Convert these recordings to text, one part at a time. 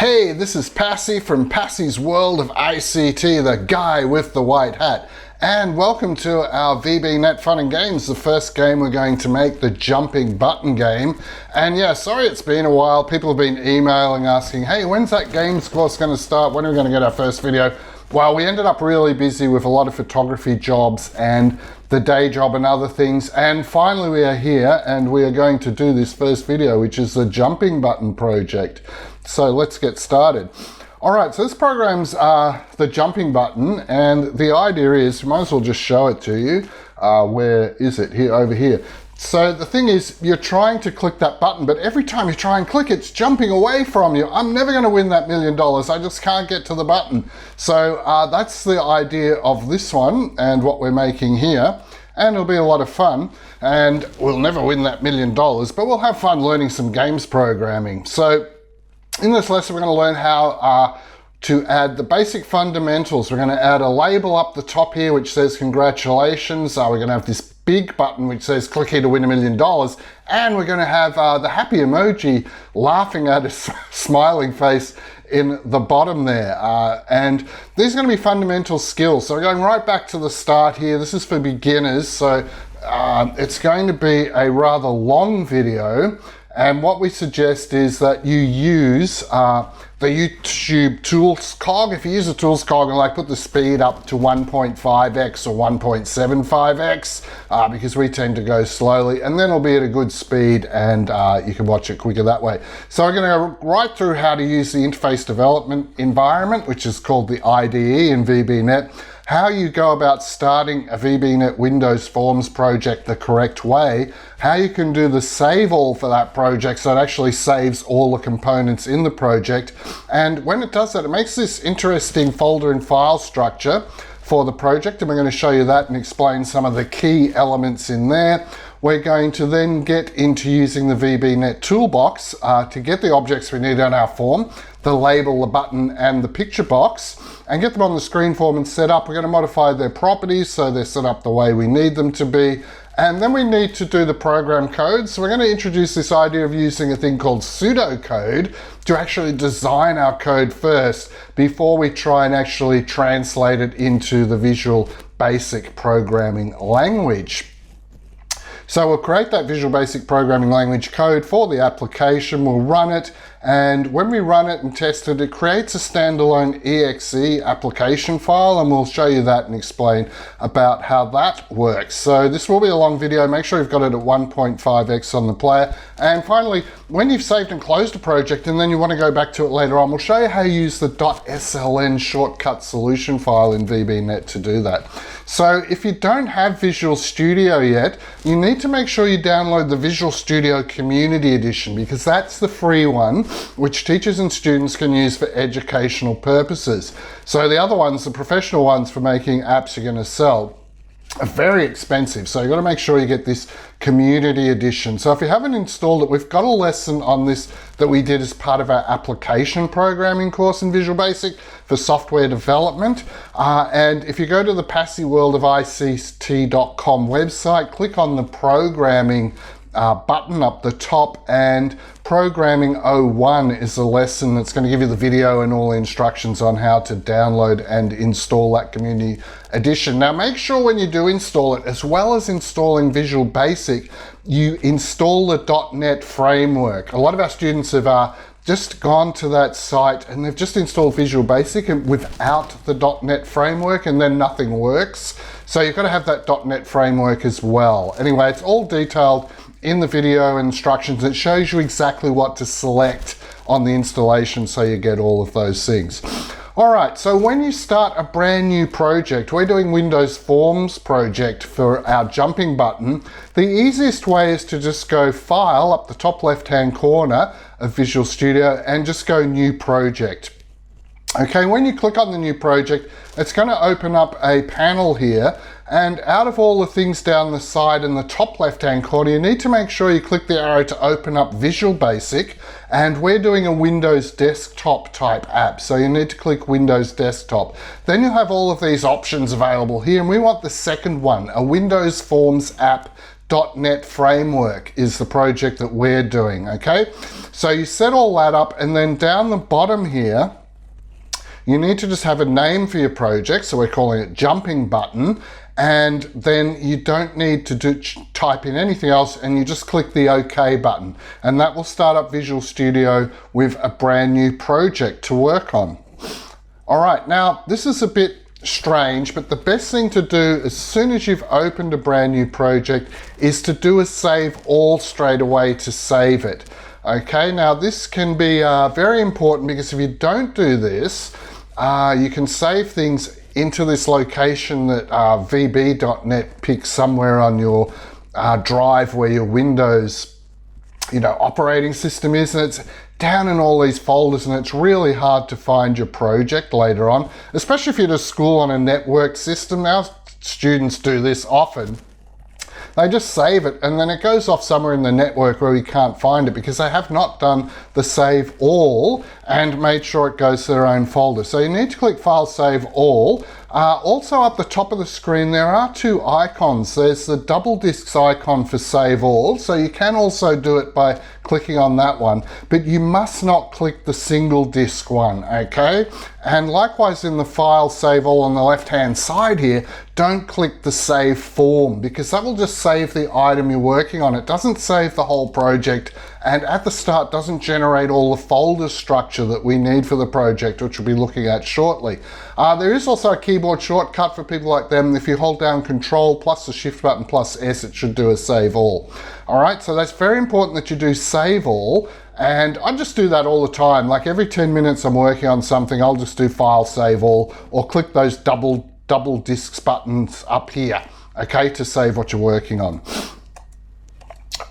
Hey, this is Passy from Passy's World of ICT, the guy with the white hat. And welcome to our VBNet Fun and Games, the first game we're going to make, the jumping button game. And yeah, sorry it's been a while. People have been emailing asking, hey, when's that games course going to start? When are we going to get our first video? Well, we ended up really busy with a lot of photography jobs and the day job and other things. And finally we are here and we are going to do this first video, which is the jumping button project. So let's get started. All right, so this program's the jumping button, and the idea is, you might as well just show it to you. Where is it? Here, over here. So the thing is, you're trying to click that button, but every time you try and click, it's jumping away from you. I'm never gonna win that $1 million. I just can't get to the button. So that's the idea of this one and what we're making here. And it'll be a lot of fun, and we'll never win that $1 million, but we'll have fun learning some games programming. So in this lesson, we're going to learn how to add the basic fundamentals. We're going to add a label up the top here which says congratulations. We're going to have this big button which says click here to win $1 million, and we're going to have the happy emoji laughing at a smiling face in the bottom there. And these are going to be fundamental skills. So we're going right back to the start here. This is for beginners, so it's going to be a rather long video. And what we suggest is that you use the YouTube tools cog. If you use the tools cog and like put the speed up to 1.5x or 1.75x, because we tend to go slowly, and then it'll be at a good speed and you can watch it quicker that way. So we're going to go right through how to use the interface development environment, which is called the IDE in VBNet, how you go about starting a VBNet Windows Forms project the correct way, how you can do the save all for that project so it actually saves all the components in the project. And when it does that, it makes this interesting folder and file structure for the project, and we're going to show you that and explain some of the key elements in there. We're going to then get into using the VBNet Toolbox to get the objects we need on our form, the label, the button, and the picture box, and get them on the screen form and set up. We're going to modify their properties so they're set up the way we need them to be. And then we need to do the program code. So we're going to introduce this idea of using a thing called pseudocode to actually design our code first before we try and actually translate it into the Visual Basic programming language. So we'll create that Visual Basic programming language code for the application, we'll run it, and when we run it and test it, it creates a standalone exe application file, and we'll show you that and explain about how that works. So this will be a long video. Make sure you've got it at 1.5x on the player. And finally, when you've saved and closed a project and then you want to go back to it later on, we'll show you how you use the .sln shortcut solution file in VBNet to do that. So if you don't have Visual Studio yet, you need to make sure you download the Visual Studio Community Edition, because that's the free one, which teachers and students can use for educational purposes. So the other ones, the professional ones for making apps you're going to sell, are very expensive. So you've got to make sure you get this Community Edition. So if you haven't installed it, we've got a lesson on this that we did as part of our application programming course in Visual Basic for software development. And if you go to the Passy World of ICT.com website, click on the programming button up the top, and Programming 01 is a lesson that's going to give you the video and all the instructions on how to download and install that Community Edition. Now make sure when you do install it, as well as installing Visual Basic, you install the .NET framework. A lot of our students have just gone to that site and they've just installed Visual Basic and without the .NET framework, and then nothing works. So you've got to have that .NET framework as well. Anyway, it's all detailed in the video instructions. It shows you exactly what to select on the installation so you get all of those things. All right, so when you start a brand new project, we're doing Windows Forms project for our jumping button. The easiest way is to just go File up the top left-hand corner of Visual Studio and just go New Project. Okay, when you click on the new project, it's going to open up a panel here, and out of all the things down the side in the top left-hand corner, you need to make sure you click the arrow to open up Visual Basic, and we're doing a Windows Desktop type app, so you need to click Windows Desktop. Then you'll have all of these options available here, and we want the second one, a Windows Forms app .NET Framework is the project that we're doing, okay? So you set all that up, and then down the bottom here, you need to just have a name for your project. So we're calling it Jumping Button. And then you don't need to type in anything else, and you just click the OK button. And that will start up Visual Studio with a brand new project to work on. All right, now this is a bit strange, but the best thing to do as soon as you've opened a brand new project is to do a save all straight away to save it. Okay, now this can be very important, because if you don't do this, you can save things into this location that VB.NET picks somewhere on your drive where your Windows, operating system is, and it's down in all these folders, and it's really hard to find your project later on, especially if you're at a school on a networked system. Now students do this often. They just save it, and then it goes off somewhere in the network where we can't find it, because they have not done the save all and made sure it goes to their own folder. So you need to click File, Save All. Also up the top of the screen, there are two icons. There's the double discs icon for Save All, so you can also do it by clicking on that one, but you must not click the single disc one, okay? And likewise in the File, Save All on the left-hand side here, don't click the Save Form, because that will just save the item you're working on. It doesn't save the whole project, and at the start doesn't generate all the folder structure that we need for the project, which we'll be looking at shortly. There is also a keyboard shortcut for people like them. If you hold down Control plus the Shift button plus S, it should do a Save All. All right, so that's very important that you do Save All, and I just do that all the time. Like every 10 minutes I'm working on something, I'll just do File, Save All, or click those double discs buttons up here, okay, to save what you're working on.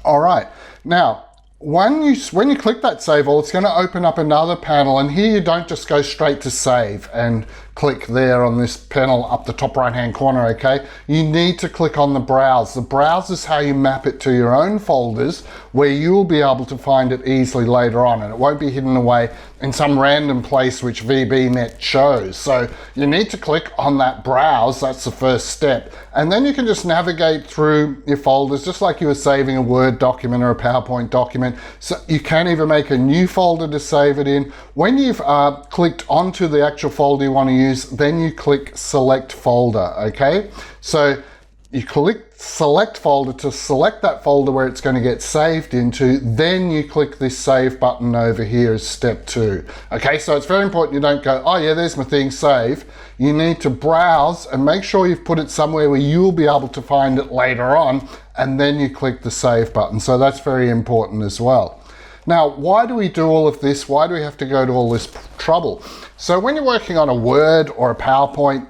All right, now, when you click that Save All, it's going to open up another panel, and here you don't just go straight to Save and click there on this panel up the top right hand corner, okay? You need to click on the Browse. The Browse is how you map it to your own folders, where you'll be able to find it easily later on, and it won't be hidden away in some random place which VBNet shows. So you need to click on that Browse. That's the first step, and then you can just navigate through your folders just like you were saving a Word document or a PowerPoint document. So you can even make a new folder to save it in. When you've clicked onto the actual folder you want to use, then you click Select Folder, okay? So you click Select Folder to select that folder where it's going to get saved into, then you click this Save button over here as step 2. Okay, so it's very important you don't go, oh yeah, there's my thing, save. You need to browse and make sure you've put it somewhere where you'll be able to find it later on, and then you click the Save button. So that's very important as well. Now, why do we do all of this? Why do we have to go to all this trouble? So when you're working on a Word or a PowerPoint,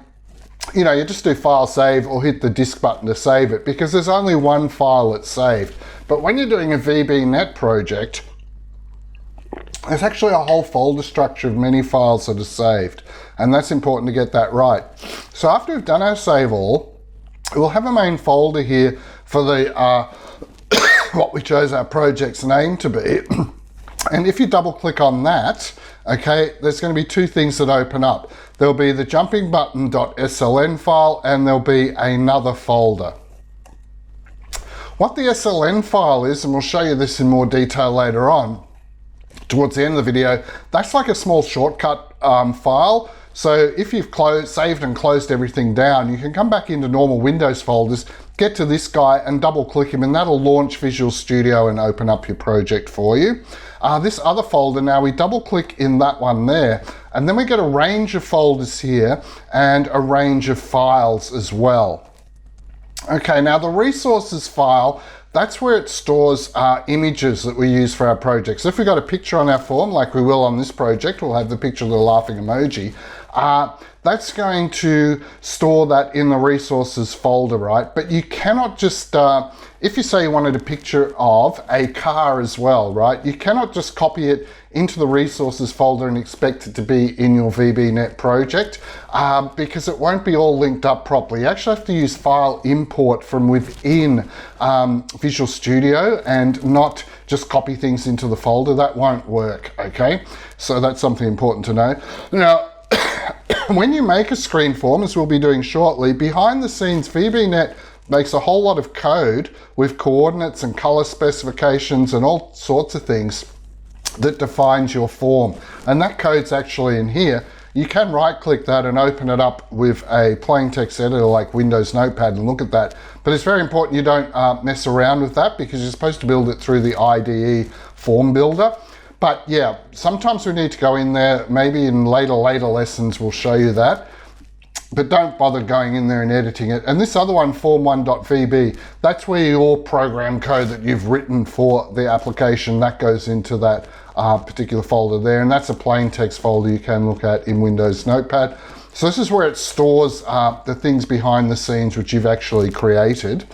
you just do File, Save, or hit the disk button to save it, because there's only one file that's saved. But when you're doing a VBNet project, there's actually a whole folder structure of many files that are saved, and that's important to get that right. So after we've done our Save All, we'll have a main folder here for the what we chose our project's name to be. And if you double click on that, okay, there's going to be two things that open up. There'll be the jumpingbutton.sln file, and there'll be another folder. What the SLN file is, and we'll show you this in more detail later on, towards the end of the video, that's like a small shortcut file. So if you've saved and closed everything down, you can come back into normal Windows folders, get to this guy and double click him, and that'll launch Visual Studio and open up your project for you. This other folder, now we double click in that one there, and then we get a range of folders here and a range of files as well. Okay, now the resources file, that's where it stores images that we use for our project. So if we've got a picture on our form, like we will on this project, we'll have the picture of the laughing emoji. That's going to store that in the resources folder, right? But you cannot just, if you say you wanted a picture of a car as well, right? You cannot just copy it into the resources folder and expect it to be in your VBNet project, because it won't be all linked up properly. You actually have to use file import from within Visual Studio and not just copy things into the folder. That won't work, okay? So that's something important to know. Now, when you make a screen form, as we'll be doing shortly, behind the scenes, VBNet makes a whole lot of code with coordinates and color specifications and all sorts of things that defines your form. And that code's actually in here. You can right click that and open it up with a plain text editor like Windows Notepad and look at that. But it's very important you don't mess around with that, because you're supposed to build it through the IDE form builder. But yeah, sometimes we need to go in there. Maybe in later lessons we'll show you that. But don't bother going in there and editing it. And this other one, form1.vb, that's where your program code that you've written for the application, that goes into that particular folder there. And that's a plain text folder you can look at in Windows Notepad. So this is where it stores the things behind the scenes which you've actually created.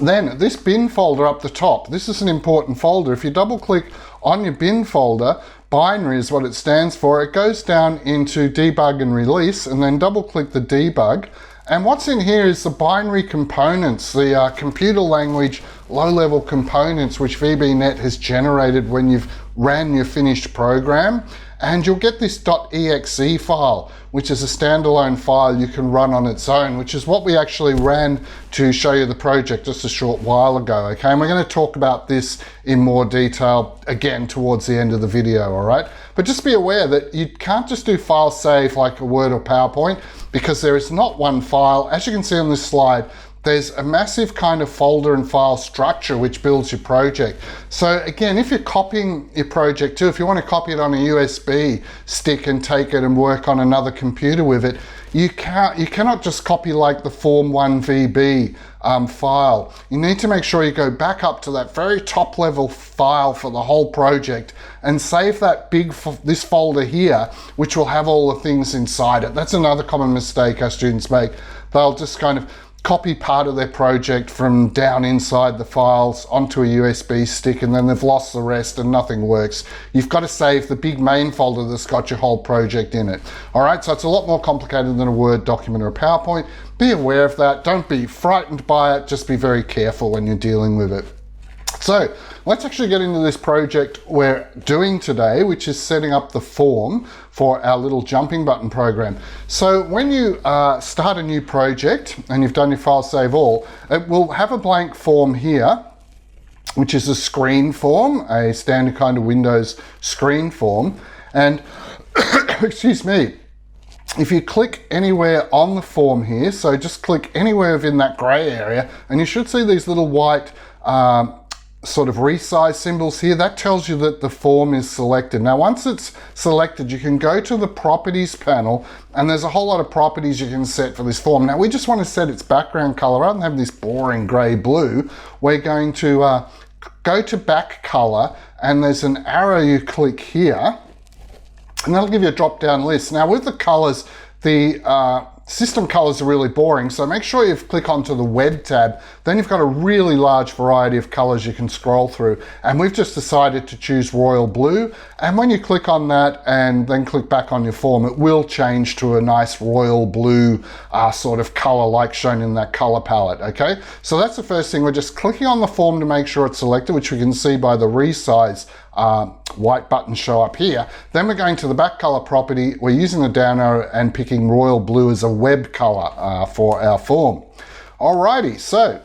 Then this bin folder up the top, this is an important folder. If you double click on your bin folder, binary is what it stands for. It goes down into debug and release, and then double click the debug. And what's in here is the binary components, the computer language low-level components which VBNet has generated when you've ran your finished program. And you'll get this .exe file, which is a standalone file you can run on its own, which is what we actually ran to show you the project just a short while ago, okay? And we're going to talk about this in more detail again towards the end of the video, all right? But just be aware that you can't just do file save like a Word or PowerPoint, because there is not one file. As you can see on this slide, there's a massive kind of folder and file structure which builds your project. So again, if you're copying your project too, if you want to copy it on a USB stick and take it and work on another computer with it, you cannot just copy like the form1.vb file. You need to make sure you go back up to that very top level file for the whole project and save that this folder here, which will have all the things inside it. That's another common mistake our students make. They'll just kind of copy part of their project from down inside the files onto a USB stick, and then they've lost the rest and nothing works. You've got to save the big main folder that's got your whole project in it. All right, so it's a lot more complicated than a Word document or a PowerPoint. Be aware of that. Don't be frightened by it. Just be very careful when you're dealing with it. So let's actually get into this project we're doing today, which is setting up the form for our little jumping button program. So when you start a new project and you've done your file save all, it will have a blank form here, which is a screen form, a standard kind of Windows screen form. And excuse me, if you click anywhere on the form here, so just click anywhere within that gray area, and you should see these little white sort of resize symbols here. That tells you that the form is selected. Now once it's selected, you can go to the properties panel, and there's a whole lot of properties you can set for this form. Now we just want to set its background color. Rather than have this boring gray blue, we're going to go to back color, and there's an arrow you click here, and that'll give you a drop down list. Now with the colors, the system colors are really boring, so make sure you click onto the web tab. Then you've got a really large variety of colors you can scroll through, and we've just decided to choose royal blue. And when you click on that and then click back on your form, it will change to a nice royal blue sort of color like shown in that color palette. Okay, so that's the first thing. We're just clicking on the form to make sure it's selected, which we can see by the resize white button show up here. Then we're going to the back color property. We're using the down arrow and picking royal blue as a web color for our form. Alrighty, so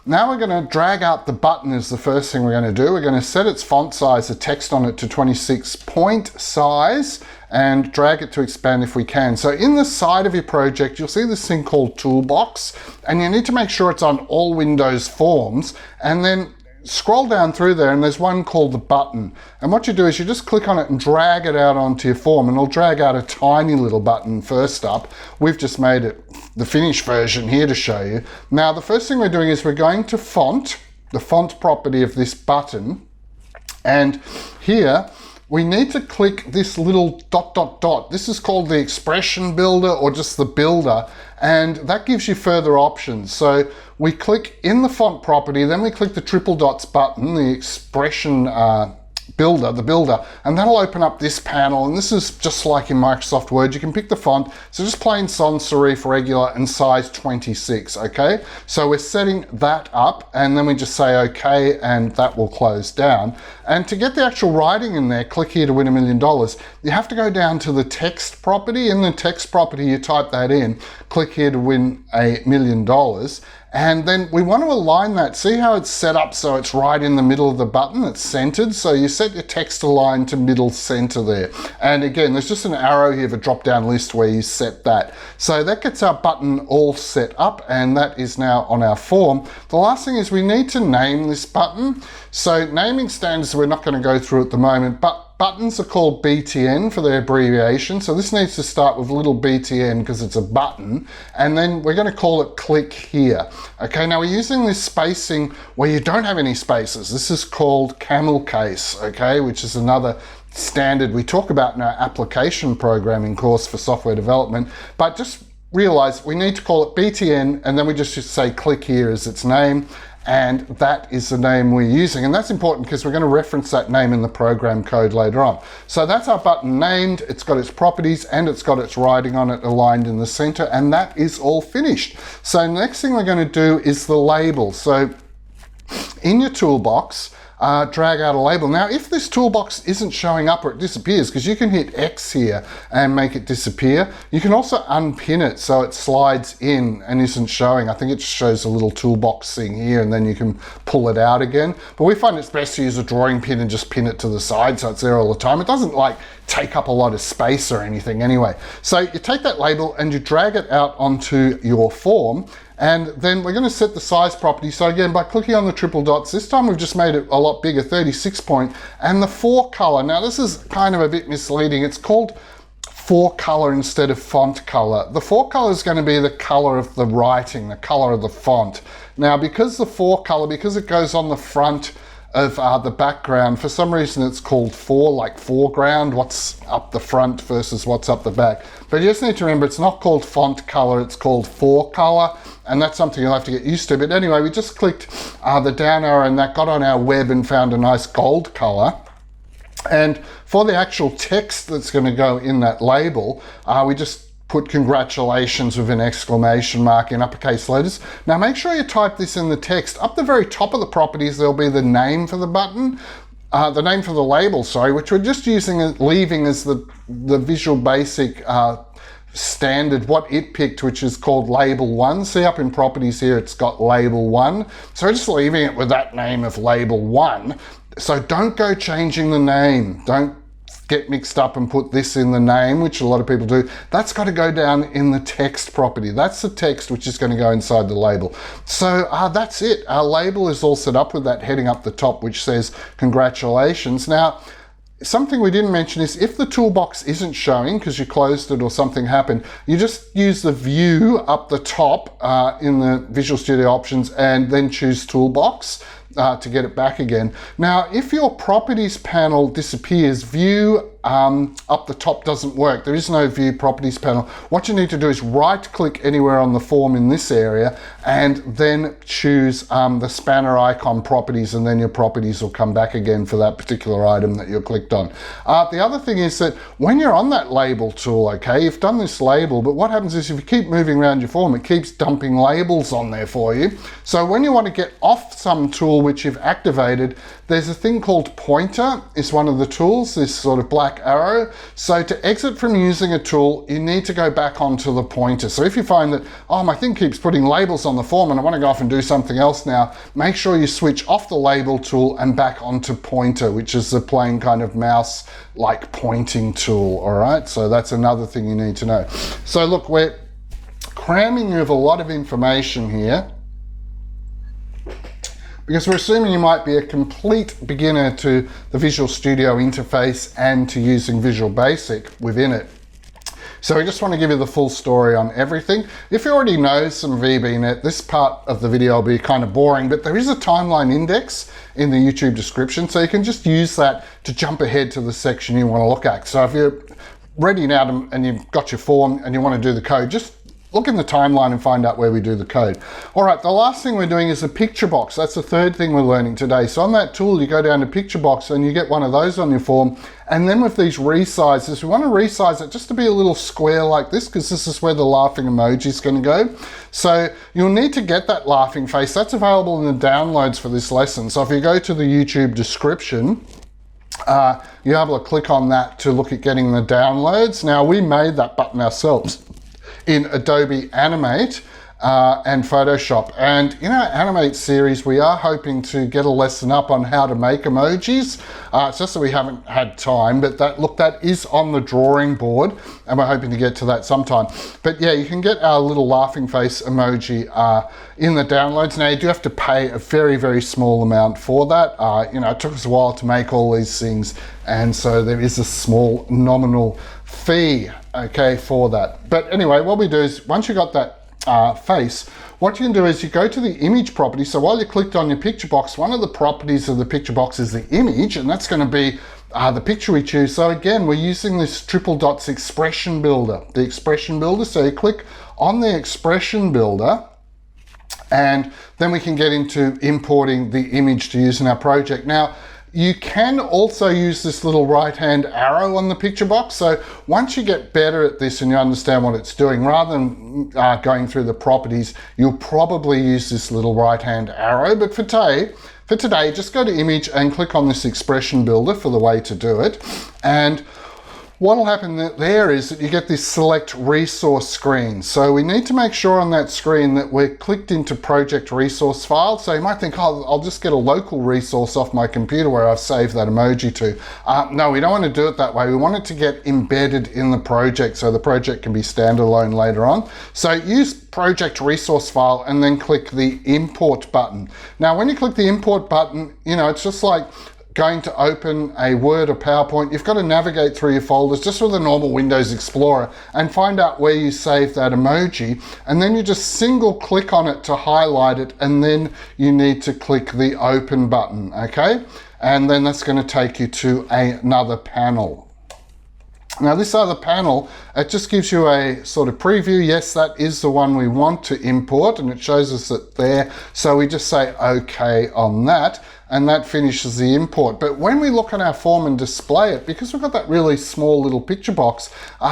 now we're going to drag out the button is the first thing we're going to do. We're going to set its font size, the text on it, to 26 point size, and drag it to expand if we can. So in the side of your project, you'll see this thing called Toolbox, and you need to make sure it's on all Windows forms, and then scroll down through there, and there's one called the button. And what you do is you just click on it and drag it out onto your form, and it'll drag out a tiny little button first up. We've just made it the finished version here to show you. Now the first thing we're doing is we're going to font, the font property of this button, and here we need to click this little ... This is called the expression builder or just the builder, and that gives you further options. So we click in the font property, then we click the triple dots button, the expression builder, and that'll open up this panel. And this is just like in Microsoft Word. You can pick the font, so just plain sans serif regular and size 26, okay? So we're setting that up, and then we just say okay, and that will close down. And to get the actual writing in there, click here to win $1 million. You have to go down to the text property. In the text property, you type that in, click here to win $1 million. And then we want to align that. See how it's set up so it's right in the middle of the button, it's centered. So you set your text align to middle center there. And again, there's just an arrow here of a drop down list where you set that. So that gets our button all set up, and that is now on our form. The last thing is we need to name this button. So naming standards we're not going to go through at the moment, but buttons are called BTN for their abbreviation. So this needs to start with little BTN because it's a button. And then we're going to call it click here. Okay, now we're using this spacing where you don't have any spaces. This is called camel case, okay, which is another standard we talk about in our application programming course for software development. But just realize we need to call it BTN, and then we just say click here as its name. And that is the name we're using. And that's important because we're going to reference that name in the program code later on. So that's our button named, it's got its properties, and it's got its writing on it aligned in the center, and that is all finished. So the next thing we're going to do is the label. So in your toolbox, drag out a label. Now, if this toolbox isn't showing up or it disappears, because you can hit X here and make it disappear, you can also unpin it so it slides in and isn't showing. I think it shows a little toolbox thing here, and then you can pull it out again. But we find it's best to use a drawing pin and just pin it to the side so it's there all the time. It doesn't like take up a lot of space or anything anyway. So you take that label and you drag it out onto your form. And then we're going to set the size property. So again, by clicking on the triple dots, this time we've just made it a lot bigger, 36 point. And the fore color, now this is kind of a bit misleading. It's called fore color instead of font color. The fore color is going to be the color of the writing, the color of the font. Now, because the fore color, because it goes on the front of the background, for some reason it's called fore, like foreground, what's up the front versus what's up the back. But you just need to remember it's not called font color, it's called fore color, and that's something you'll have to get used to. But anyway, we just clicked the down arrow and that got on our web and found a nice gold color. And for the actual text that's going to go in that label, we just put congratulations with an exclamation mark in uppercase letters. Now make sure you type this in the text. Up the very top of the properties, there'll be the name for the button, the name for the label, sorry, which we're just leaving as the Visual Basic standard, what it picked, which is called label 1. See up in properties here, it's got label 1. So we're just leaving it with that name of label 1. So don't go changing the name. Don't get mixed up and put this in the name, which a lot of people do. That's got to go down in the text property. That's the text which is going to go inside the label. So that's it. Our label is all set up with that heading up the top, which says congratulations. Now, something we didn't mention is if the toolbox isn't showing because you closed it or something happened, you just use the view up the top in the Visual Studio options and then choose toolbox to get it back again. Now, if your properties panel disappears, view up the top doesn't work. There is no view properties panel. What you need to do is right click anywhere on the form in this area and then choose the spanner icon properties, and then your properties will come back again for that particular item that you clicked on. The other thing is that when you're on that label tool, okay, you've done this label, but what happens is if you keep moving around your form, it keeps dumping labels on there for you. So when you want to get off some tool which you've activated, there's a thing called pointer. It's one of the tools, this sort of black arrow. So to exit from using a tool, you need to go back onto the pointer. So if you find that, oh, my thing keeps putting labels on the form and I want to go off and do something else now, make sure you switch off the label tool and back onto pointer, which is the plain kind of mouse like pointing tool. All right, so that's another thing you need to know. So look, we're cramming you with a lot of information here, because we're assuming you might be a complete beginner to the Visual Studio interface and to using Visual Basic within it. So we just want to give you the full story on everything. If you already know some VBNet, this part of the video will be kind of boring, but there is a timeline index in the YouTube description, so you can just use that to jump ahead to the section you want to look at. So if you're ready now and you've got your form and you want to do the code, just look in the timeline and find out where we do the code. All right, the last thing we're doing is a picture box. That's the third thing we're learning today. So on that tool, you go down to picture box and you get one of those on your form. And then with these resizes, we want to resize it just to be a little square like this, because this is where the laughing emoji is going to go. So you'll need to get that laughing face. That's available in the downloads for this lesson. So if you go to the YouTube description, you're able to click on that to look at getting the downloads. Now, we made that button ourselves in Adobe Animate and Photoshop. And in our Animate series, we are hoping to get a lesson up on how to make emojis. It's just that we haven't had time, but that is on the drawing board, and we're hoping to get to that sometime. But yeah, you can get our little laughing face emoji in the downloads. Now, you do have to pay a very, very small amount for that. It took us a while to make all these things, and so there is a small nominal fee, okay, for that. But anyway, what we do is, once you got that face, what you can do is you go to the image property. So while you clicked on your picture box, one of the properties of the picture box is the image, and that's going to be the picture we choose. So again, we're using this triple dots expression builder, the expression builder. So you click on the expression builder, and then we can get into importing the image to use in our project. Now, you can also use this little right-hand arrow on the picture box. So once you get better at this and you understand what it's doing, rather than going through the properties, you'll probably use this little right-hand arrow. But for today, just go to image and click on this expression builder for the way to do it. And what will happen there is that you get this select resource screen. So we need to make sure on that screen that we're clicked into project resource file. So you might think, oh, I'll just get a local resource off my computer where I've saved that emoji to. No, we don't want to do it that way. We want it to get embedded in the project so the project can be standalone later on. So use project resource file and then click the import button. Now, when you click the import button, it's just like going to open a Word or PowerPoint. You've got to navigate through your folders just with a normal Windows Explorer and find out where you saved that emoji, and then you just single click on it to highlight it, and then you need to click the open button, okay? And then that's going to take you to another panel. Now, this other panel, it just gives you a sort of preview. Yes, that is the one we want to import, and it shows us it there. So we just say OK on that, and that finishes the import. But when we look at our form and display it, because we've got that really small little picture box,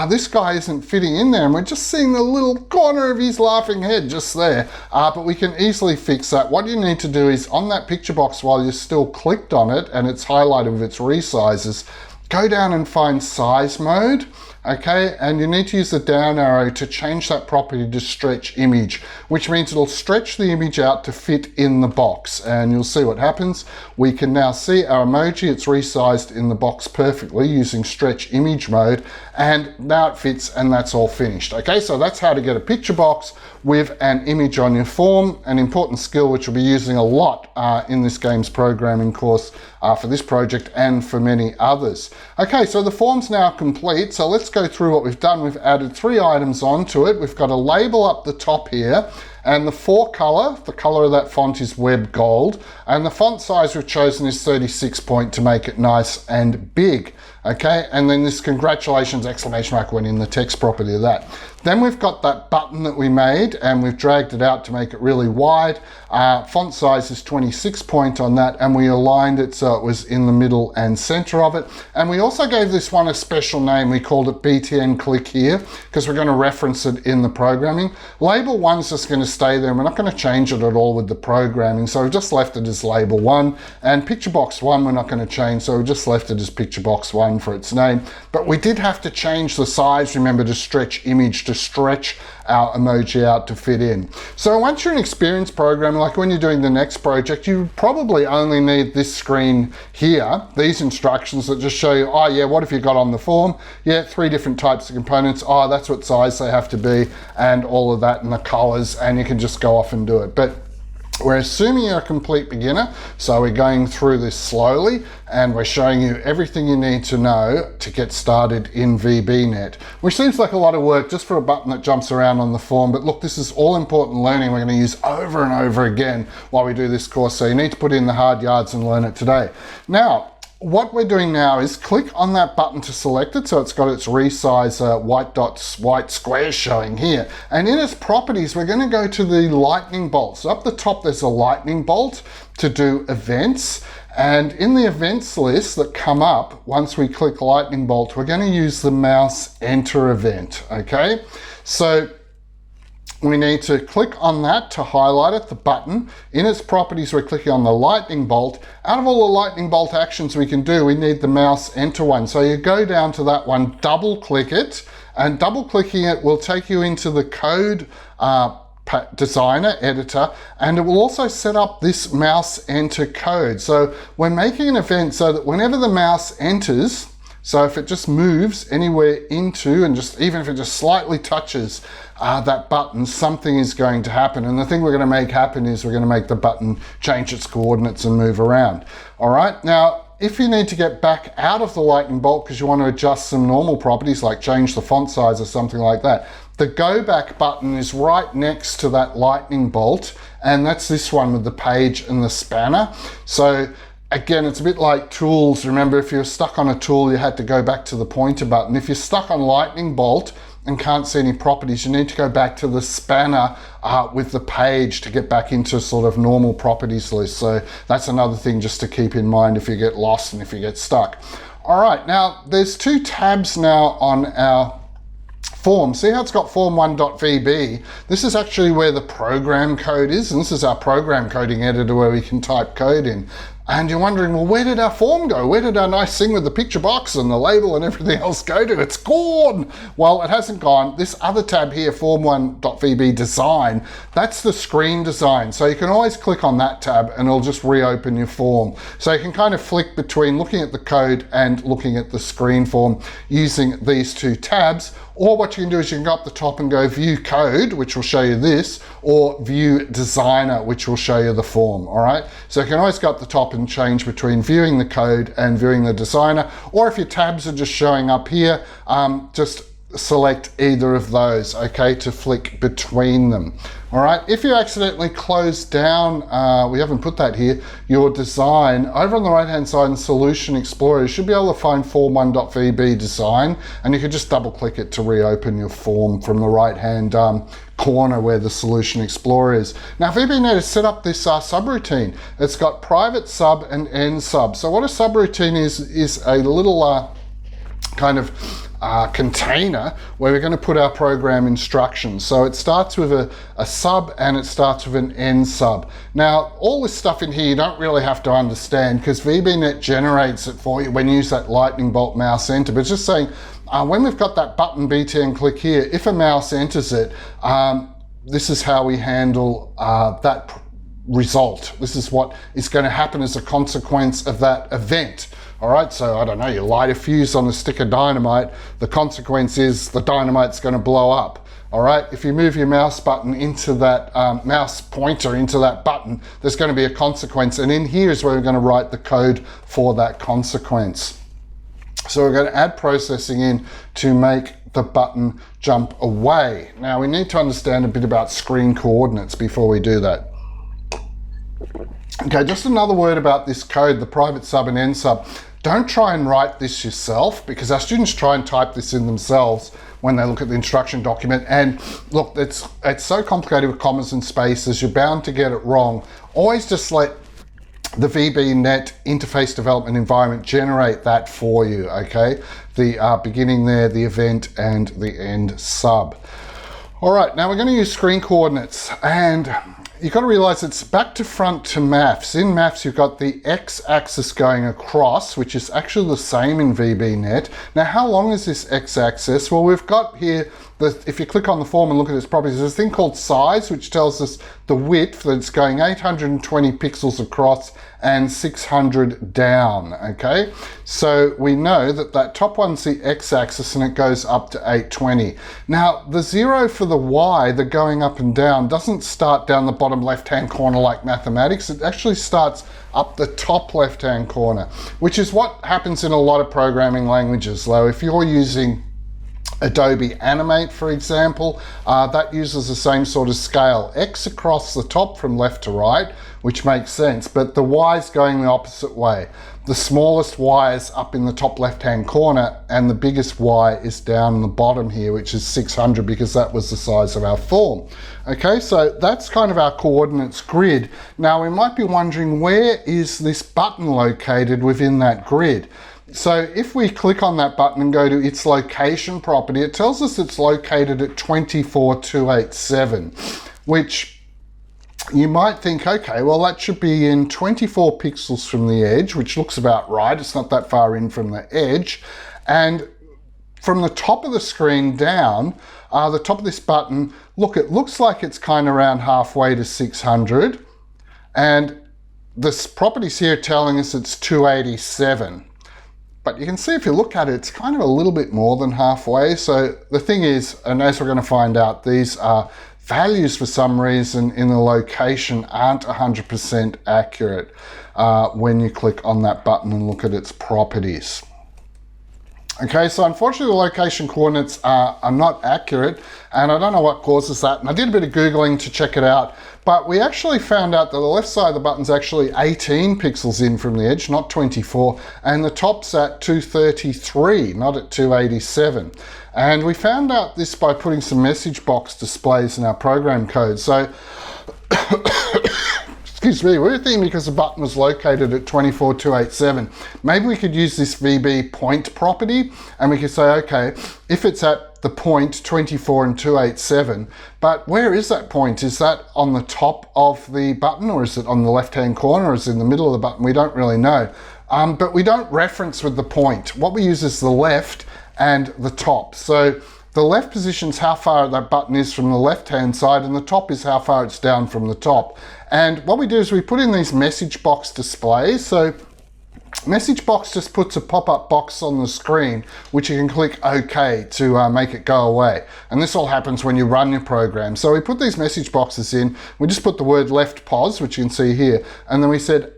this guy isn't fitting in there, and we're just seeing the little corner of his laughing head just there. But we can easily fix that. What you need to do is, on that picture box, while you're still clicked on it and it's highlighted with its resizes, go down and find size mode, okay? And you need to use the down arrow to change that property to stretch image, which means it'll stretch the image out to fit in the box. And you'll see what happens. We can now see our emoji. It's resized in the box perfectly using stretch image mode. And now it fits, and that's all finished. Okay, so that's how to get a picture box with an image on your form, an important skill which we'll be using a lot in this game's programming course for this project and for many others. Okay, so the form's now complete. So let's go through what we've done. We've added 3 items onto it. We've got a label up the top here, and the color of that font is Web Gold, and the font size we've chosen is 36 point to make it nice and big. Okay, and then this congratulations exclamation mark went in the text property of that. Then we've got that button that we made, and we've dragged it out to make it really wide. Font size is 26 point on that, and we aligned it so it was in the middle and center of it. And we also gave this one a special name. We called it BTN Click here, because we're going to reference it in the programming. Label 1's just going to stay there, and we're not going to change it at all with the programming. So we've just left it as label 1, and picture box 1 we're not going to change, so we just left it as picture box 1 for its name. But we did have to change the size, remember, to stretch image, to stretch our emoji out to fit in. So once you're an experienced programmer, like when you're doing the next project, you probably only need this screen here, these instructions that just show you, oh yeah, what have you got on the form? Yeah, 3 different types of components. Oh, that's what size they have to be, and all of that, and the colors, and you can just go off and do it. But we're assuming you're a complete beginner, so we're going through this slowly, and we're showing you everything you need to know to get started in VBNet, which seems like a lot of work just for a button that jumps around on the form. But look, this is all important learning we're going to use over and over again while we do this course, so you need to put in the hard yards and learn it today. Now, what we're doing now is click on that button to select it, so it's got its resize white square showing here. And in its properties, we're going to go to the lightning bolt. So up the top, there's a lightning bolt to do events. And in the events list that come up, once we click lightning bolt, we're going to use the mouse enter event, okay? So we need to click on that to highlight it, the button. In its properties, we're clicking on the lightning bolt. Out of all the lightning bolt actions we can do, we need the mouse enter one. So you go down to that one, double click it, and double clicking it will take you into the code designer editor, and it will also set up this mouse enter code. So we're making an event so that whenever the mouse enters, so if it just moves anywhere into, and just even if it just slightly touches that button, something is going to happen. And the thing we're going to make happen is we're going to make the button change its coordinates and move around. All right, now if you need to get back out of the lightning bolt because you want to adjust some normal properties like change the font size or something like that, the go back button is right next to that lightning bolt, and that's this one with the page and the spanner. So again, it's a bit like tools. Remember, if you're stuck on a tool, you had to go back to the pointer button. If you're stuck on lightning bolt and can't see any properties, you need to go back to the spanner with the page to get back into sort of normal properties list. So that's another thing just to keep in mind if you get lost and if you get stuck. All right, now there's two tabs now on our form. See how it's got form1.vb? This is actually where the program code is, and this is our program coding editor where we can type code in. And you're wondering, well, where did our form go? Where did our nice thing with the picture box and the label and everything else go to? It's gone. Well, it hasn't gone. This other tab here, form1.vb design, that's the screen design. So you can always click on that tab and it'll just reopen your form. So you can kind of flick between looking at the code and looking at the screen form using these two tabs. Or what you can do is you can go up the top and go view code, which will show you this, or view designer, which will show you the form, all right? So you can always go up the top and change between viewing the code and viewing the designer, or if your tabs are just showing up here, just select either of those, okay, to flick between them. All right, if you accidentally close down, we haven't put that here, your design, over on the right-hand side in Solution Explorer, you should be able to find form1.vb design, and you can just double-click it to reopen your form from the right-hand corner where the Solution Explorer is. Now, VBNet has set up this subroutine. It's got private sub and end sub. So what a subroutine is a little kind of container where we're going to put our program instructions. So it starts with a sub and it starts with an end sub. Now, all this stuff in here you don't really have to understand because VBNet generates it for you when you use that lightning bolt mouse enter. But it's just saying, when we've got that button btn click here, if a mouse enters it, this is how we handle that result. This is what is going to happen as a consequence of that event. All right, so I don't know, you light a fuse on a stick of dynamite, the consequence is the dynamite's going to blow up. All right, if you move your mouse button into that mouse pointer into that button, there's going to be a consequence, and in here is where we're going to write the code for that consequence. So we're going to add processing in to make the button jump away. Now we need to understand a bit about screen coordinates before we do that. Okay, just another word about this code, the private sub and end sub. Don't try and write this yourself because our students try and type this in themselves when they look at the instruction document. And look, it's so complicated with commas and spaces, you're bound to get it wrong. Always just let the VBNet interface development environment generate that for you, okay? The beginning there, the event, and the end sub. All right, now we're going to use screen coordinates, and you've got to realize it's back to front to maths. In maths, you've got the x-axis going across, which is actually the same in VBNet. Now, how long is this x-axis? Well, we've got here, if you click on the form and look at its properties, there's a thing called size, which tells us the width, that it's going 820 pixels across and 600 down, okay? So we know that that top one's the x-axis and it goes up to 820. Now, the 0 for the y, the going up and down, doesn't start down the bottom left-hand corner like mathematics. It actually starts up the top left-hand corner, which is what happens in a lot of programming languages. Though if you're using Adobe Animate, for example, that uses the same sort of scale. X across the top from left to right, which makes sense, but the Y's going the opposite way. The smallest Y is up in the top left-hand corner, and the biggest Y is down in the bottom here, which is 600, because that was the size of our form. Okay, so that's kind of our coordinates grid. Now, we might be wondering, where is this button located within that grid? So if we click on that button and go to its location property, it tells us it's located at 24287, which you might think, okay, well, that should be in 24 pixels from the edge, which looks about right. It's not that far in from the edge. And from the top of the screen down, the top of this button, look, it looks like it's kind of around halfway to 600. And this properties here are telling us it's 287. But you can see if you look at it, it's kind of a little bit more than halfway. So the thing is, and as we're going to find out, these values for some reason in the location aren't 100% accurate when you click on that button and look at its properties. Okay, so unfortunately the location coordinates are not accurate, and I don't know what causes that. And I did a bit of Googling to check it out, but we actually found out that the left side of the button's actually 18 pixels in from the edge, not 24, and the top's at 233, not at 287. And we found out this by putting some message box displays in our program code. So, excuse me, we were thinking because the button was located at 24287, maybe we could use this VB point property, and we could say, okay, if it's at the point 24 and 287, but where is that point? Is that on the top of the button, or is it on the left-hand corner, or is it in the middle of the button? We don't really know. But we don't reference with the point. What we use is the left and the top. So the left position is how far that button is from the left-hand side, and the top is how far it's down from the top. And what we do is we put in these message box displays. So message box just puts a pop-up box on the screen, which you can click OK to make it go away. And this all happens when you run your program. So we put these message boxes in, we just put the word left pos, which you can see here, and then we said,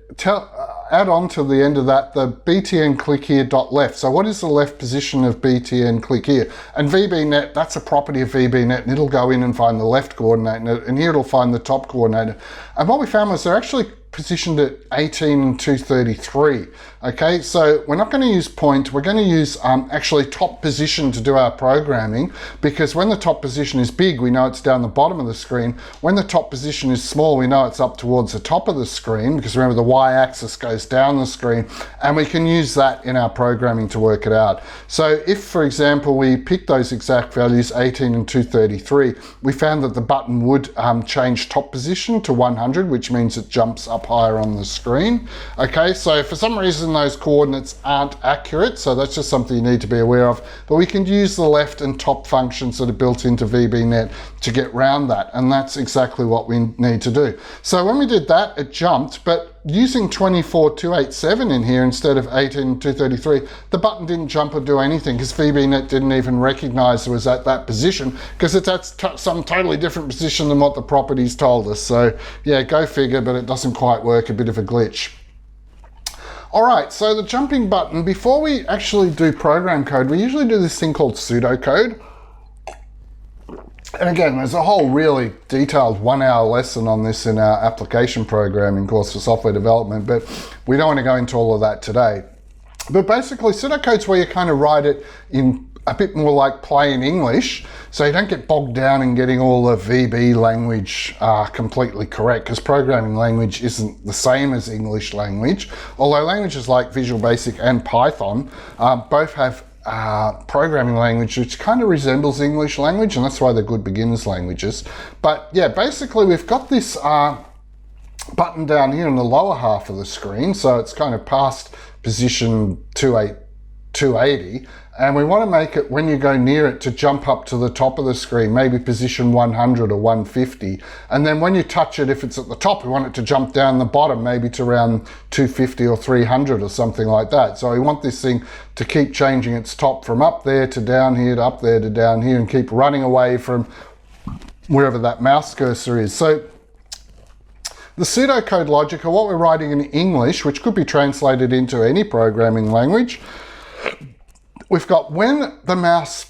add on to the end of that the btn click here dot left. So what is the left position of btn click here? And VBNet, that's a property of VBNet, and it'll go in and find the left coordinate, and here it'll find the top coordinate. And what we found was they're actually positioned at 18 and 233. Okay, so we're not going to use point, we're going to use actually top position to do our programming, because when the top position is big, we know it's down the bottom of the screen. When the top position is small, we know it's up towards the top of the screen, because remember the y-axis goes down the screen, and we can use that in our programming to work it out. So if, for example, we pick those exact values, 18 and 233, we found that the button would change top position to 100, which means it jumps up higher on the screen. Okay, so for some reason those coordinates aren't accurate, so that's just something you need to be aware of. But we can use the left and top functions that are built into VBNet to get around that, and that's exactly what we need to do. So when we did that, it jumped, but using 24287 in here instead of 18233, the button didn't jump or do anything, because VBNet didn't even recognize it was at that position, because it's at some totally different position than what the properties told us. So yeah, go figure, but it doesn't quite work, a bit of a glitch. All right, so the jumping button, before we actually do program code, we usually do this thing called pseudocode. And again, there's a whole really detailed 1-hour lesson on this in our application programming course for software development, but we don't want to go into all of that today. But basically, pseudocode's where you kind of write it in a bit more like plain English, so you don't get bogged down in getting all the VB language completely correct, because programming language isn't the same as English language. Although languages like Visual Basic and Python both have programming language which kind of resembles English language, and that's why they're good beginners languages. But yeah, basically we've got this button down here in the lower half of the screen, so it's kind of past position 280, and we want to make it, when you go near it, to jump up to the top of the screen, maybe position 100 or 150, and then when you touch it, if it's at the top, we want it to jump down the bottom, maybe to around 250 or 300 or something like that. So we want this thing to keep changing its top from up there to down here to up there to down here, and keep running away from wherever that mouse cursor is. So the pseudocode logic, or what we're writing in English, which could be translated into any programming language, we've got when the mouse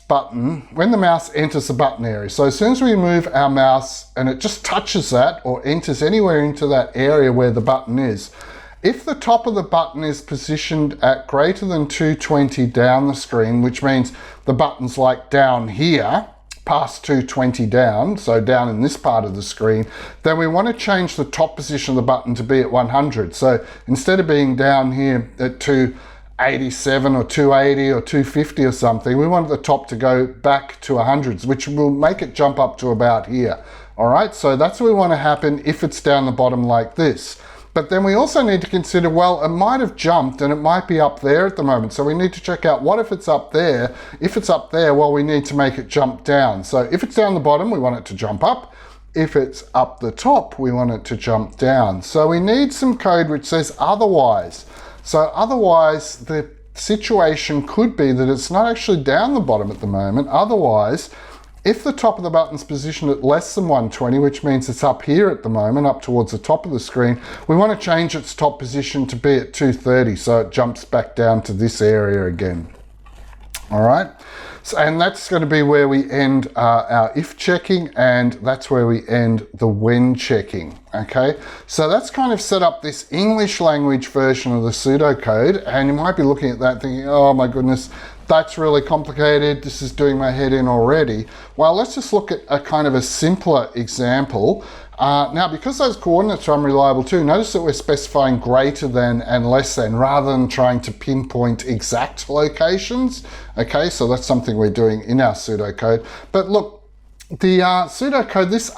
enters the button area. So as soon as we move our mouse and it just touches that or enters anywhere into that area where the button is, if the top of the button is positioned at greater than 220 down the screen, which means the button's like down here, past 220 down, so down in this part of the screen, then we want to change the top position of the button to be at 100. So instead of being down here at 287 or 280 or 250 or something, we want the top to go back to 100s, which will make it jump up to about here. All right, so that's what we want to happen if it's down the bottom like this. But then we also need to consider, well, it might have jumped and it might be up there at the moment. So we need to check out, what if it's up there? If it's up there, well, we need to make it jump down. So if it's down the bottom, we want it to jump up. If it's up the top, we want it to jump down. So we need some code which says otherwise. So otherwise, the situation could be that it's not actually down the bottom at the moment. Otherwise, if the top of the button's positioned at less than 120, which means it's up here at the moment, up towards the top of the screen, we want to change its top position to be at 230, so it jumps back down to this area again. All right, so, and that's going to be where we end our if checking, and that's where we end the when checking. Okay, so that's kind of set up this English language version of the pseudocode, and you might be looking at that thinking, oh my goodness, that's really complicated. This is doing my head in already. Well, let's just look at a kind of a simpler example. Now, because those coordinates are unreliable too, notice that we're specifying greater than and less than rather than trying to pinpoint exact locations. Okay, so that's something we're doing in our pseudocode. But look, the pseudocode, this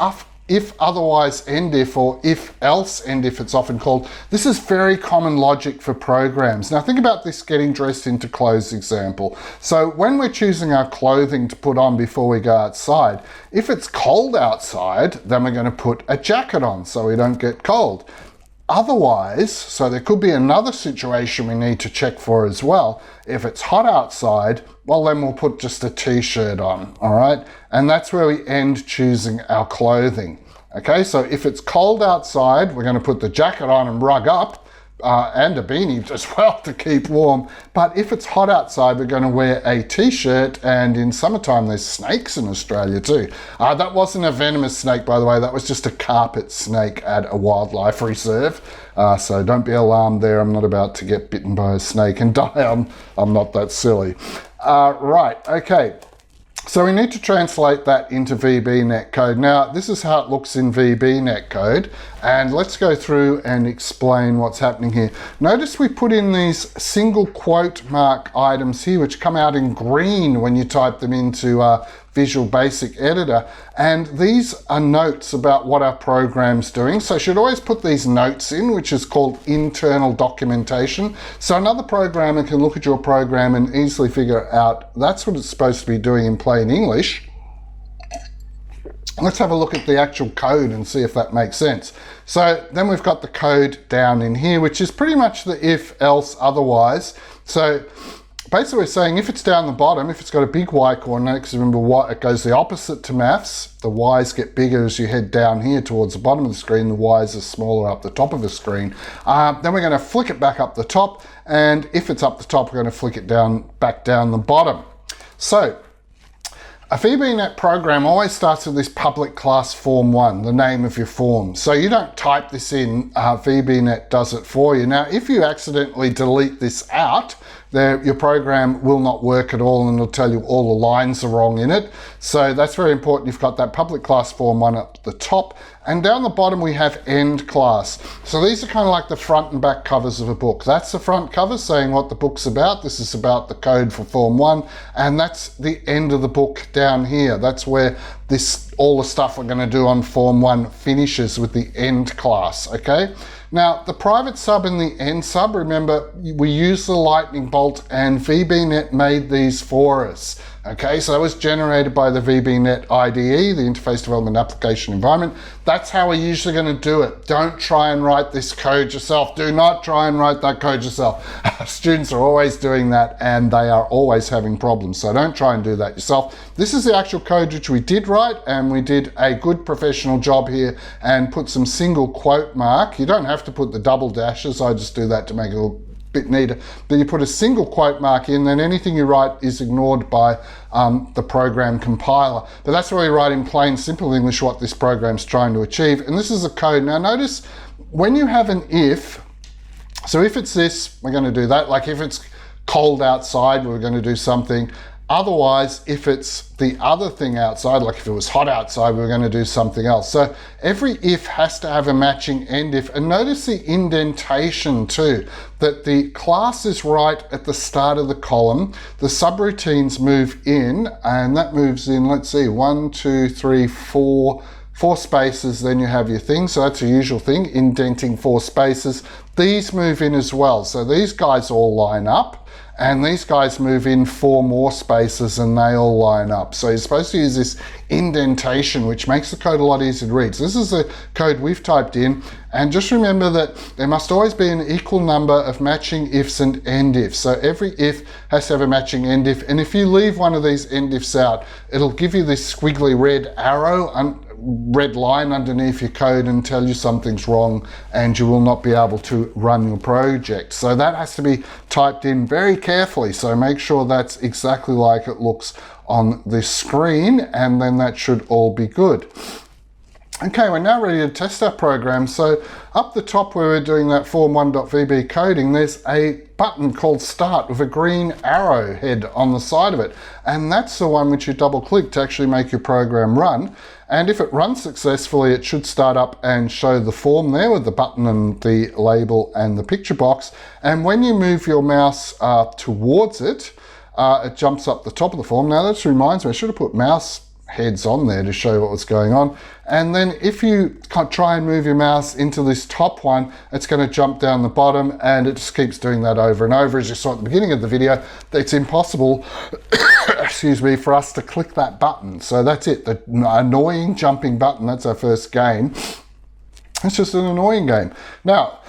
if otherwise end if, or if else end if it's often called, this is very common logic for programs. Now think about this getting dressed into clothes example. So when we're choosing our clothing to put on before we go outside, if it's cold outside, then we're going to put a jacket on so we don't get cold. Otherwise, so there could be another situation we need to check for as well. If it's hot outside, well then we'll put just a t-shirt on, all right? And that's where we end choosing our clothing. Okay, so if it's cold outside, we're going to put the jacket on and rug up, and a beanie as well to keep warm. But if it's hot outside, we're going to wear a t-shirt, and in summertime there's snakes in Australia too. That wasn't a venomous snake, by the way, that was just a carpet snake at a wildlife reserve. So don't be alarmed there, I'm not about to get bitten by a snake and die, I'm not that silly. Right, okay. So we need to translate that into VB netcode. Now, this is how it looks in VB netcode, and let's go through and explain what's happening here. Notice we put in these single quote mark items here, which come out in green when you type them into Visual Basic Editor, and these are notes about what our program's doing. So you should always put these notes in, which is called internal documentation. So another programmer can look at your program and easily figure out that's what it's supposed to be doing in plain English. Let's have a look at the actual code and see if that makes sense. So then we've got the code down in here, which is pretty much the if, else, otherwise. So basically we're saying if it's down the bottom, if it's got a big y coordinate, because remember y, it goes the opposite to maths, the y's get bigger as you head down here towards the bottom of the screen, the y's are smaller up the top of the screen. Then we're going to flick it back up the top, and if it's up the top, we're going to flick it down, back down the bottom. So a VBNet program always starts with this public class form1, the name of your form. So you don't type this in, VBNet does it for you. Now, if you accidentally delete this out, your program will not work at all, and it'll tell you all the lines are wrong in it. So that's very important. You've got that public class form1 up the top, and down the bottom we have end class. So these are kind of like the front and back covers of a book. That's the front cover saying what the book's about. This is about the code for form1, and that's the end of the book down here. That's where all the stuff we're going to do on form1 finishes, with the end class, okay? Now, the private sub and the end sub, remember, we use the lightning bolt, and VBNet made these for us. Okay, so that was generated by the VBNet IDE, the Interface Development Application Environment. That's how we're usually going to do it. Don't try and write this code yourself. Do not try and write that code yourself. Students are always doing that, and they are always having problems. So don't try and do that yourself. This is the actual code which we did write, and we did a good professional job here and put some single quote mark. You don't have to put the double dashes. I just do that to make it a little bit neater, but you put a single quote mark in, then anything you write is ignored by the program compiler. But that's where we write in plain, simple English what this program's trying to achieve. And this is a code. Now notice when you have an if, so if it's this, we're going to do that. Like if it's cold outside, we're going to do something. Otherwise, if it's the other thing outside, like if it was hot outside, we're going to do something else. So every if has to have a matching end if. And notice the indentation too, that the class is right at the start of the column. The subroutines move in, and that moves in, let's see, 1, 2, 3, 4 spaces, then you have your thing. So that's a usual thing, indenting 4 spaces. These move in as well. So these guys all line up. And these guys move in 4 more spaces and they all line up. So you're supposed to use this indentation, which makes the code a lot easier to read. So this is the code we've typed in. And just remember that there must always be an equal number of matching ifs and end ifs. So every if has to have a matching end if. And if you leave one of these end ifs out, it'll give you this squiggly red arrow, red line underneath your code and tell you something's wrong and you will not be able to run your project. So that has to be typed in very carefully. So make sure that's exactly like it looks on the screen, and then that should all be good. Okay, we're now ready to test our program. So up the top where we're doing that form1.vb coding, there's a button called Start with a green arrowhead on the side of it. And that's the one which you double click to actually make your program run. And if it runs successfully, it should start up and show the form there with the button and the label and the picture box. And when you move your mouse towards it, it jumps up the top of the form. Now that reminds me, I should have put mouse heads on there to show what was going on. And then if you try and move your mouse into this top one, it's going to jump down the bottom, and it just keeps doing that over and over. As you saw at the beginning of the video, it's impossible excuse me, for us to click that button. So that's it, the annoying jumping button. That's our first game. It's just an annoying game. Now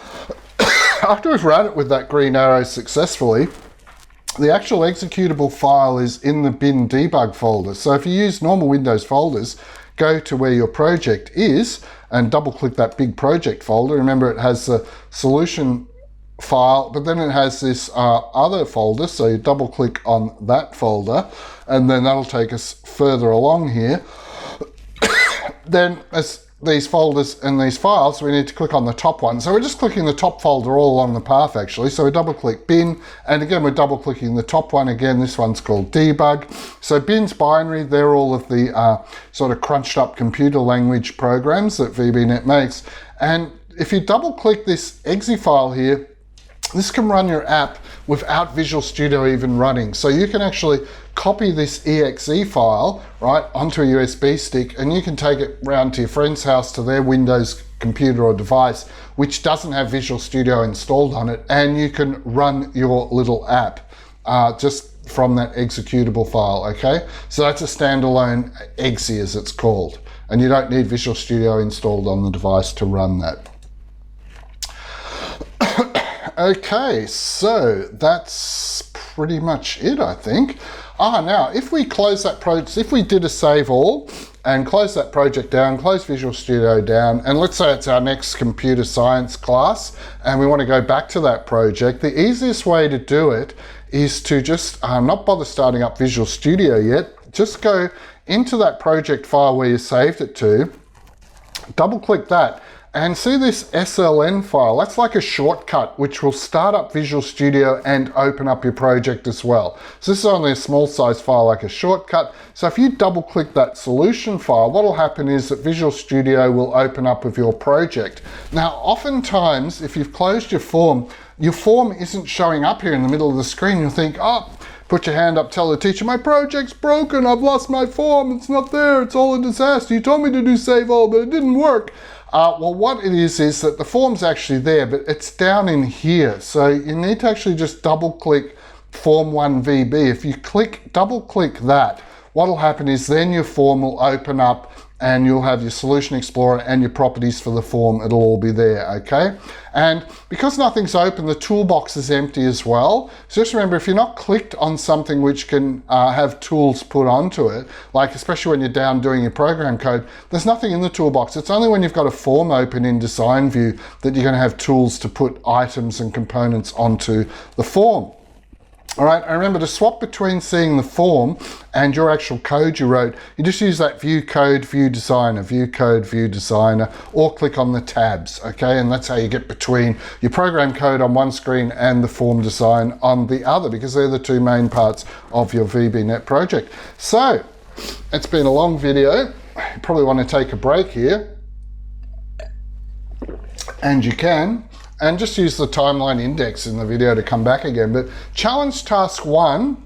after we've run it with that green arrow successfully, the actual executable file is in the bin debug folder. So if you use normal Windows folders, go to where your project is and double click that big project folder. Remember, it has the solution file, but then it has this other folder. So you double click on that folder, and then that'll take us further along here. Then as these folders and these files, we need to click on the top one. So we're just clicking the top folder all along the path actually. So we double click bin, and again we're double clicking the top one again. This one's called debug. So bin's binary, they're all of the sort of crunched up computer language programs that VBNet makes. And if you double click this exe file here, this can run your app without Visual Studio even running. So you can actually copy this exe file, right, onto a USB stick, and you can take it round to your friend's house to their Windows computer or device, which doesn't have Visual Studio installed on it, and you can run your little app just from that executable file, okay? So that's a standalone exe as it's called, and you don't need Visual Studio installed on the device to run that. Okay, so that's pretty much it, I think. Now, if we close that project, if we did a save all and close that project down, close Visual Studio down, and let's say it's our next computer science class, and we want to go back to that project, the easiest way to do it is to just not bother starting up Visual Studio yet. Just go into that project file where you saved it to, double click that, and see this SLN file. That's like a shortcut which will start up Visual Studio and open up your project as well. So this is only a small size file, like a shortcut. So if you double click that solution file, what will happen is that Visual Studio will open up with your project. Now oftentimes if you've closed your form isn't showing up here in the middle of the screen. You'll think, oh, put your hand up, tell the teacher, my project's broken, I've lost my form, it's not there, it's all a disaster. You told me to do save all, but it didn't work. Well, what it is that the form's actually there, but it's down in here. So you need to actually just double click Form1VB. If you double click that, what'll happen is then your form will open up and you'll have your Solution Explorer and your properties for the form. It'll all be there, okay? And because nothing's open, the toolbox is empty as well. So just remember, if you're not clicked on something which can have tools put onto it, like especially when you're down doing your program code, there's nothing in the toolbox. It's only when you've got a form open in Design View that you're gonna have tools to put items and components onto the form. All right, and remember to swap between seeing the form and your actual code you wrote, you just use that View Code, View Designer, View Code, View Designer, or click on the tabs, okay? And that's how you get between your program code on one screen and the form design on the other, because they're the two main parts of your VBNet project. So, it's been a long video. You probably want to take a break here. And you can. And just use the timeline index in the video to come back again. But challenge task 1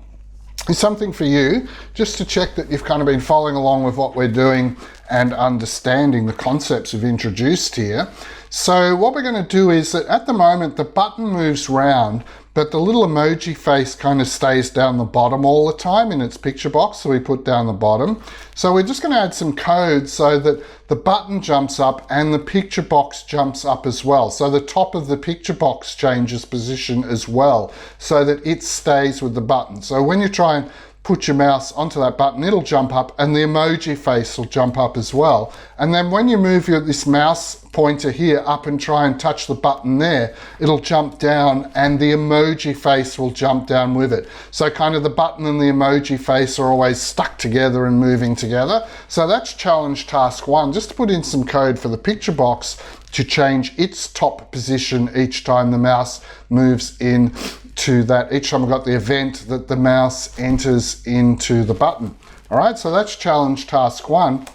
is something for you, just to check that you've kind of been following along with what we're doing and understanding the concepts we've introduced here. So what we're going to do is that at the moment the button moves round, but the little emoji face kind of stays down the bottom all the time in its picture box, so we put down the bottom. So we're just going to add some code so that the button jumps up and the picture box jumps up as well. So the top of the picture box changes position as well, so that it stays with the button. So when you try and put your mouse onto that button, it'll jump up and the emoji face will jump up as well. And then when you move this mouse pointer here up and try and touch the button there, it'll jump down and the emoji face will jump down with it. So kind of the button and the emoji face are always stuck together and moving together. So that's challenge task 1, just to put in some code for the picture box to change its top position each time the mouse moves in to that, each time I've got the event that the mouse enters into the button. All right, so that's challenge task 1.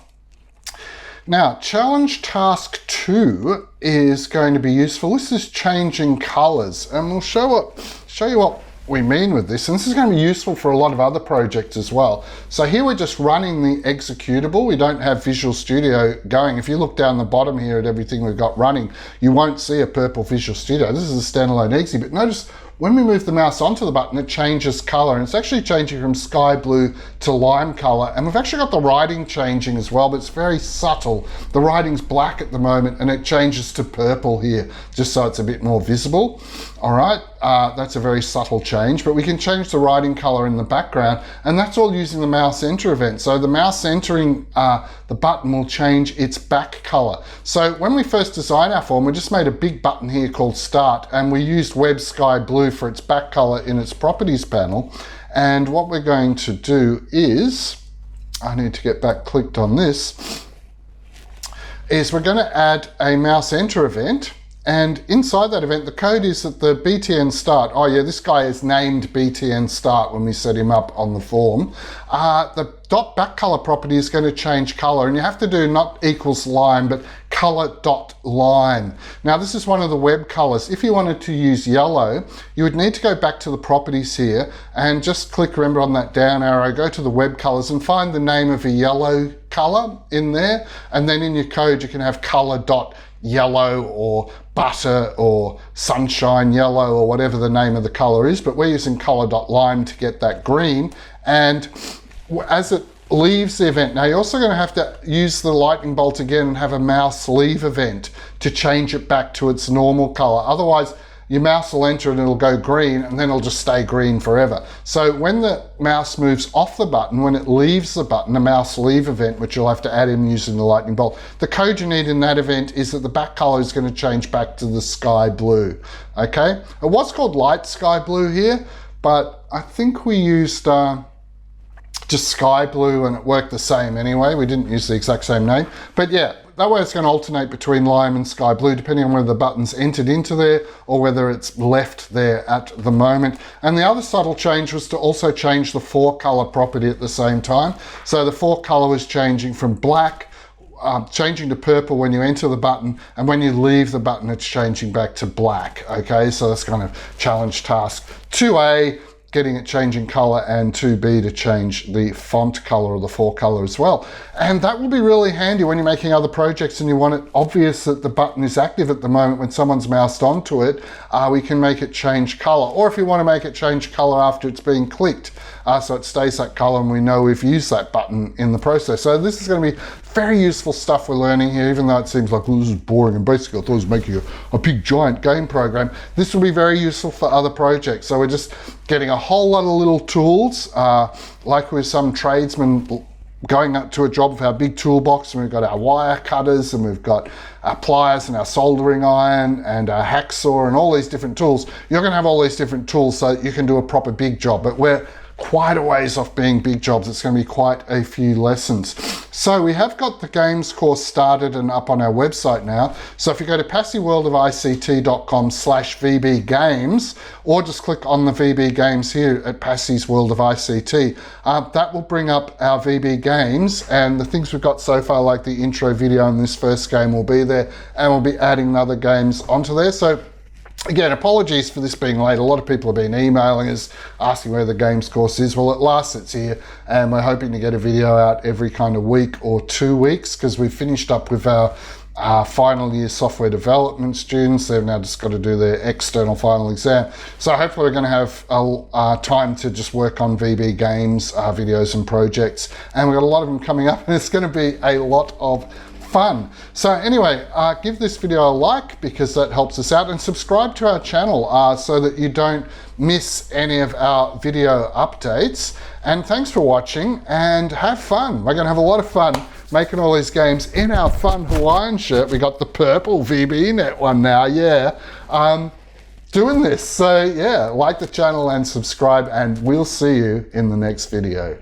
Now, challenge task 2 is going to be useful. This is changing colors, and we'll show you what we mean with this. And this is going to be useful for a lot of other projects as well. So here we're just running the executable. We don't have Visual Studio going. If you look down the bottom here at everything we've got running, you won't see a purple Visual Studio. This is a standalone exe, but notice when we move the mouse onto the button, it changes color, and it's actually changing from sky blue to lime color. And we've actually got the writing changing as well, but it's very subtle. The writing's black at the moment, and it changes to purple here, just so it's a bit more visible. All right, that's a very subtle change, but we can change the writing color in the background, and that's all using the mouse enter event. So the mouse entering the button will change its back color. So when we first designed our form, we just made a big button here called Start, and we used Web Sky Blue for its back color in its properties panel. And what we're going to do is, I need to get back clicked on this, is we're going to add a mouse enter event. And inside that event, the code is that the BTN start, oh yeah, this guy is named BTN start when we set him up on the form. The dot back color property is going to change color, and you have to do not equals line, but color dot line. Now this is one of the web colors. If you wanted to use yellow, you would need to go back to the properties here and just click, remember, on that down arrow, go to the web colors and find the name of a yellow color in there. And then in your code, you can have color dot yellow or butter or sunshine yellow or whatever the name of the color is, but we're using color.lime to get that green. And as it leaves the event, now you're also going to have to use the lightning bolt again and have a mouse leave event to change it back to its normal color. Otherwise, your mouse will enter and it'll go green, and then it'll just stay green forever. So when the mouse moves off the button, when it leaves the button, a mouse leave event, which you'll have to add in using the lightning bolt, the code you need in that event is that the back color is going to change back to the sky blue. Okay, it was called light sky blue here, but I think we used just sky blue and it worked the same anyway. We didn't use the exact same name, but yeah, that way it's going to alternate between lime and sky blue depending on whether the button's entered into there or whether it's left there at the moment. And the other subtle change was to also change the fore color property at the same time. So the fore color was changing from black, changing to purple when you enter the button, and when you leave the button it's changing back to black. Okay, so that's kind of challenge task 2A. getting it changing color, and 2B to change the font color or the fore color as well. And that will be really handy when you're making other projects and you want it obvious that the button is active at the moment when someone's moused onto it. We can make it change color, or if you want to make it change color after it's being clicked, so it stays that color and we know we've used that button in the process. So this is going to be very useful stuff we're learning here, even though it seems like, well, this is boring and basically I thought I was making a big giant game program. This will be very useful for other projects. So we're just getting a whole lot of little tools, like with some tradesmen going up to a job with our big toolbox, and we've got our wire cutters and we've got our pliers and our soldering iron and our hacksaw and all these different tools. You're going to have all these different tools so that you can do a proper big job, but we're quite a ways off being big jobs. It's going to be quite a few lessons. So we have got the games course started and up on our website now. So if you go to passeyworldofict.com/vbgames, or just click on the VB Games here at Passey's World of ICT, that will bring up our VB Games, and the things we've got so far, like the intro video in this first game, will be there, and we'll be adding other games onto there. So again, apologies for this being late. A lot of people have been emailing us asking where the games course is. Well, at last it's here, and we're hoping to get a video out every kind of week or 2 weeks, because we've finished up with our final year software development students. They've now just got to do their external final exam. So hopefully we're going to have time to just work on VB Games videos and projects. And we've got a lot of them coming up, and it's going to be a lot of fun. So anyway, give this video a like because that helps us out, and subscribe to our channel so that you don't miss any of our video updates. And thanks for watching, and have fun. We're going to have a lot of fun making all these games in our fun Hawaiian shirt. We got the purple VBNet one now, yeah. Doing this. So yeah, like the channel and subscribe, and we'll see you in the next video.